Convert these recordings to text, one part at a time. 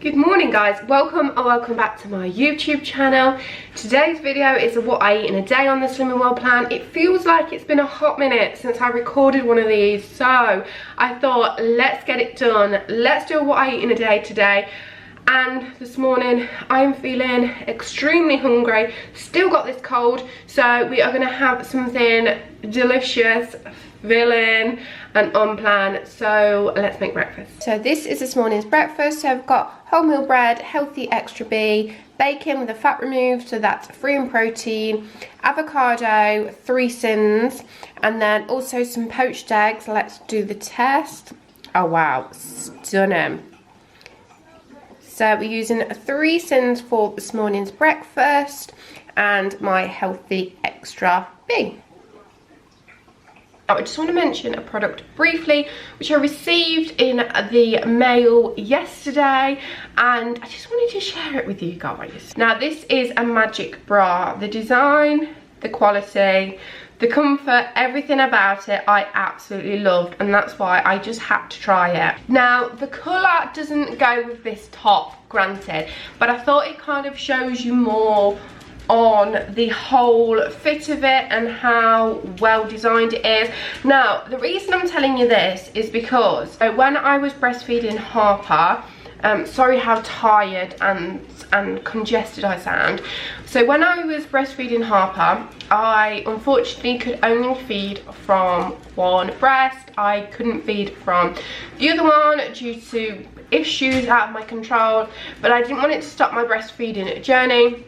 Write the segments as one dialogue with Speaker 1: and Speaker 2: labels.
Speaker 1: Good morning guys, welcome back to my YouTube channel. Today's video is what I eat in a day on the Slimming World plan. It feels like it's been a hot minute since I recorded one of these, so I thought let's get it done. Let's do what I eat in a day today. And this morning I am feeling extremely hungry, still got this cold, so we are going to have something delicious, filling and on plan. So let's make breakfast. So this is this morning's breakfast. So I've got wholemeal bread, healthy extra B, bacon with the fat removed, so that's free in protein, avocado, 3 sins, and then also some poached eggs. Let's do the test. Oh wow, stunning. So we're using 3 sins for this morning's breakfast and my healthy extra B. I just want to mention a product briefly which I received in the mail yesterday, and I just wanted to share it with you guys. Now this is a magic bra. The design, the quality, the comfort, everything about it I absolutely loved, and that's why I just had to try it. Now the colour doesn't go with this top, granted, but I thought it kind of shows you more on the whole fit of it and how well designed it is. Now the reason I'm telling you this is because when I was breastfeeding Harper, sorry how tired and congested I sound. So when I was breastfeeding Harper, I unfortunately could only feed from one breast. I couldn't feed from the other one due to issues out of my control, but I didn't want it to stop my breastfeeding journey.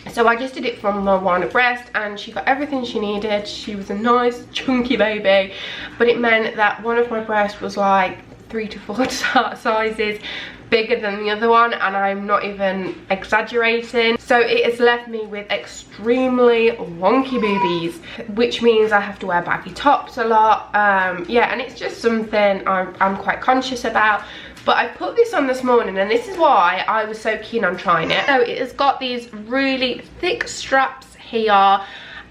Speaker 1: So I just did it from my one breast, and she got everything she needed. She was a nice chunky baby, but it meant that one of my breasts was like 3 to 4 sizes bigger than the other one, and I'm not even exaggerating. So it has left me with extremely wonky boobies, which means I have to wear baggy tops a lot. Yeah, and it's just something I'm quite conscious about. But I put this on this morning, and this is why I was so keen on trying it. So it has got these really thick straps here,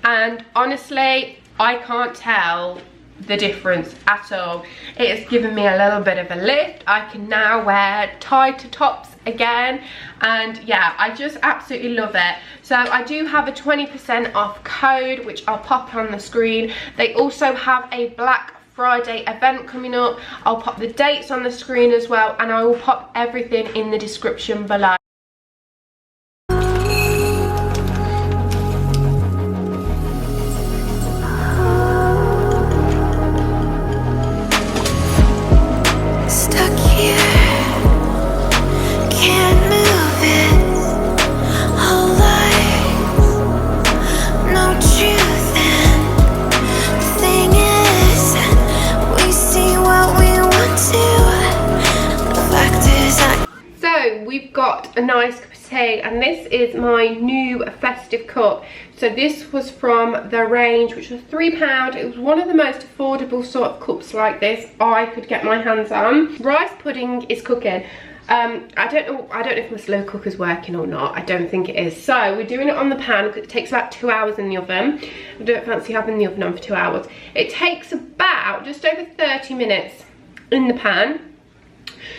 Speaker 1: and honestly I can't tell the difference at all. It has given me a little bit of a lift. I can now wear tighter tops again, and yeah, I just absolutely love it. So I do have a 20% off code which I'll pop on the screen. They also have a Black Friday event coming up. I'll pop the dates on the screen as well, and I will pop everything in the description below. We've got a nice cup of tea, and this is my new festive cup. So this was from the range, which was £3. It was one of the most affordable sort of cups like this I could get my hands on. Rice pudding is cooking. I don't know if my slow cooker's working or not. I don't think it is. So we're doing it on the pan because it takes about 2 hours in the oven. I don't fancy having the oven on for 2 hours. It takes about just over 30 minutes in the pan.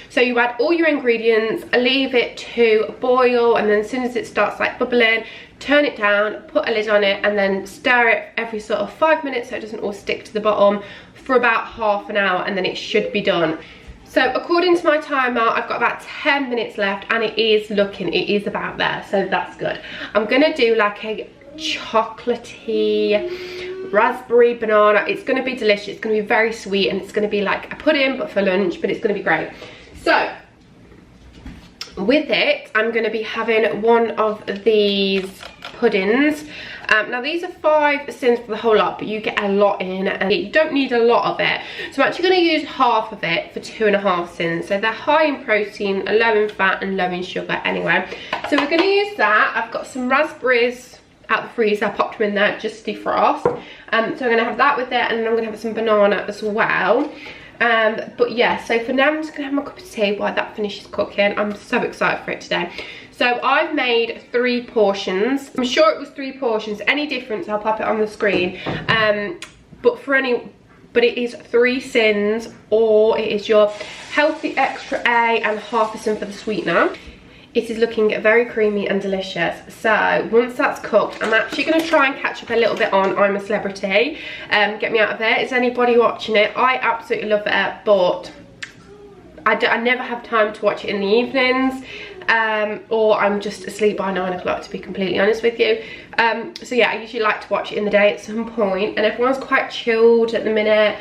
Speaker 1: So you add all your ingredients, leave it to boil, and then as soon as it starts like bubbling, turn it down, put a lid on it, and then stir it every sort of 5 minutes so it doesn't all stick to the bottom for about half an hour, and then it should be done. So according to my timer, I've got about 10 minutes left, and it is about there, so that's good. I'm gonna do like a chocolatey raspberry banana. It's gonna be delicious. It's gonna be very sweet, and it's gonna be like a pudding but for lunch, but it's gonna be great. So with it, I'm going to be having one of these puddings. Now these are 5 sins for the whole lot, but you get a lot in, and you don't need a lot of it. So I'm actually going to use half of it for 2.5 sins. So they're high in protein, low in fat, and low in sugar anyway. So we're going to use that. I've got some raspberries out the freezer. I popped them in there just to defrost. So I'm going to have that with it, and then I'm going to have some banana as well. But yeah, so for now I'm just gonna have my cup of tea while that finishes cooking. I'm so excited for it today. So I've made 3 portions. I'm sure it was 3 portions. Any difference, I'll pop it on the screen. But for any but it is 3 sins, or it is your healthy extra A and half a sin for the sweetener. It is looking very creamy and delicious. So once that's cooked, I'm actually going to try and catch up a little bit on I'm a Celebrity. Get me out of there. Is anybody watching it? I absolutely love it, but I never have time to watch it in the evenings, or I'm just asleep by 9 o'clock, to be completely honest with you. So yeah, I usually like to watch it in the day at some point, and everyone's quite chilled at the minute.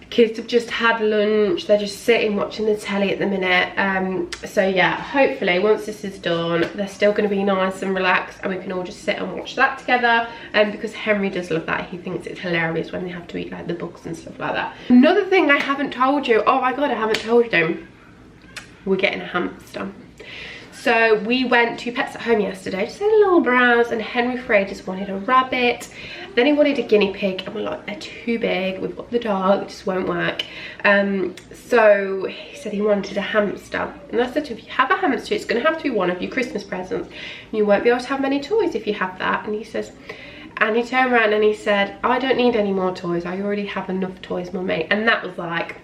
Speaker 1: Kids have just had lunch, they're just sitting watching the telly at the minute. So yeah, hopefully once this is done, they're still going to be nice and relaxed, and we can all just sit and watch that together. Because Henry does love that. He thinks it's hilarious when they have to eat like the books and stuff like that. Another thing I haven't told you, oh my god, I haven't told you, we're getting a hamster. So we went to Pets at Home yesterday, just had a little browse, and Henry Frey just wanted a rabbit. Then he wanted a guinea pig, and we're like, they're too big, we've got the dog, it just won't work. So he said he wanted a hamster. And I said to him, if you have a hamster, it's gonna have to be one of your Christmas presents. You won't be able to have many toys if you have that. And he says, and he turned around and he said, I don't need any more toys, I already have enough toys, mummy. And that was like,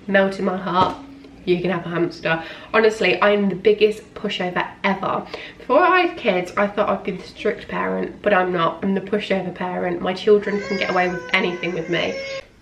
Speaker 1: melted my heart. You can have a hamster. Honestly, I'm the biggest pushover ever. Before I had kids, I thought I'd be the strict parent, but I'm not. I'm the pushover parent. My children can get away with anything with me.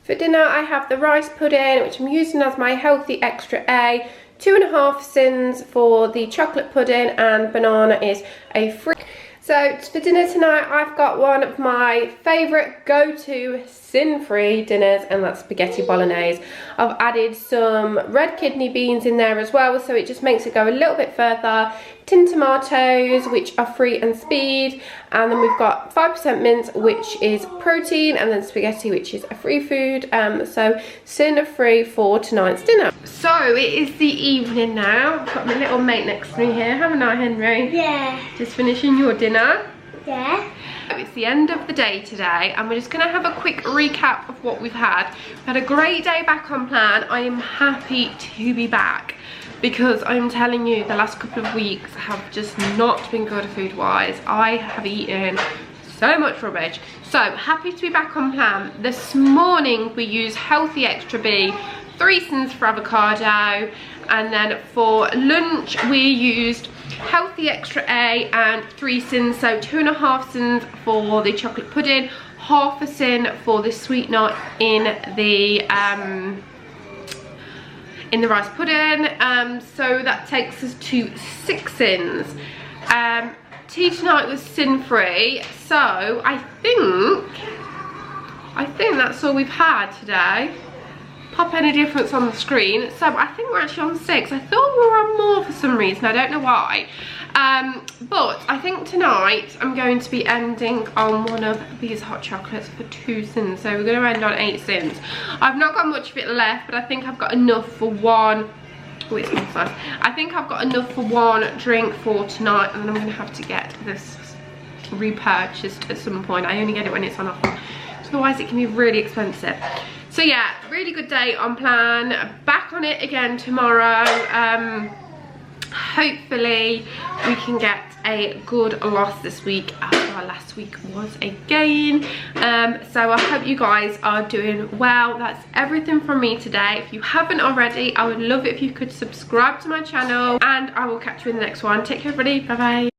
Speaker 1: For dinner, I have the rice pudding, which I'm using as my healthy extra A. 2.5 sins for the chocolate pudding, and banana is a free. So for dinner tonight, I've got one of my favourite go-to sin-free dinners, and that's spaghetti bolognese. I've added some red kidney beans in there as well, so it just makes it go a little bit further. Tin tomatoes, which are free and speed, and then we've got 5% mince, which is protein, and then spaghetti, which is a free food. So sin-free for tonight's dinner. So it is the evening now. I've got my little mate next to me here, haven't I, Henry?
Speaker 2: Yeah.
Speaker 1: Just finishing your dinner.
Speaker 2: Yeah.
Speaker 1: It's the end of the day today, and we're just going to have a quick recap of what we've had. We've had a great day back on plan. I am happy to be back, because I'm telling you, the last couple of weeks have just not been good food wise. I have eaten so much rubbish. So happy to be back on plan. This morning we used healthy extra B, 3 sins for avocado, and then for lunch we used healthy extra A and 3 sins, so 2.5 sins for the chocolate pudding, half a sin for the sweetener in the rice pudding. So that takes us to 6 sins. Tea tonight was sin free, so I think that's all we've had today. Pop any difference on the screen. So I think we're actually on 6. I thought we were on more for some reason, I don't know why. But I think tonight I'm going to be ending on one of these hot chocolates for 2 sins. So we're going to end on 8 sins. I've not got much of it left, but I think I've got enough for one. Oh, it smells nice. I think I've got enough for one drink for tonight, and then I'm going to have to get this repurchased at some point. I only get it when it's on offer, so otherwise it can be really expensive. So yeah, really good day on plan. Back on it again tomorrow. Hopefully we can get a good loss this week, after our last week was a gain. So I hope you guys are doing well. That's everything from me today. If you haven't already, I would love it if you could subscribe to my channel, and I will catch you in the next one. Take care everybody, bye bye.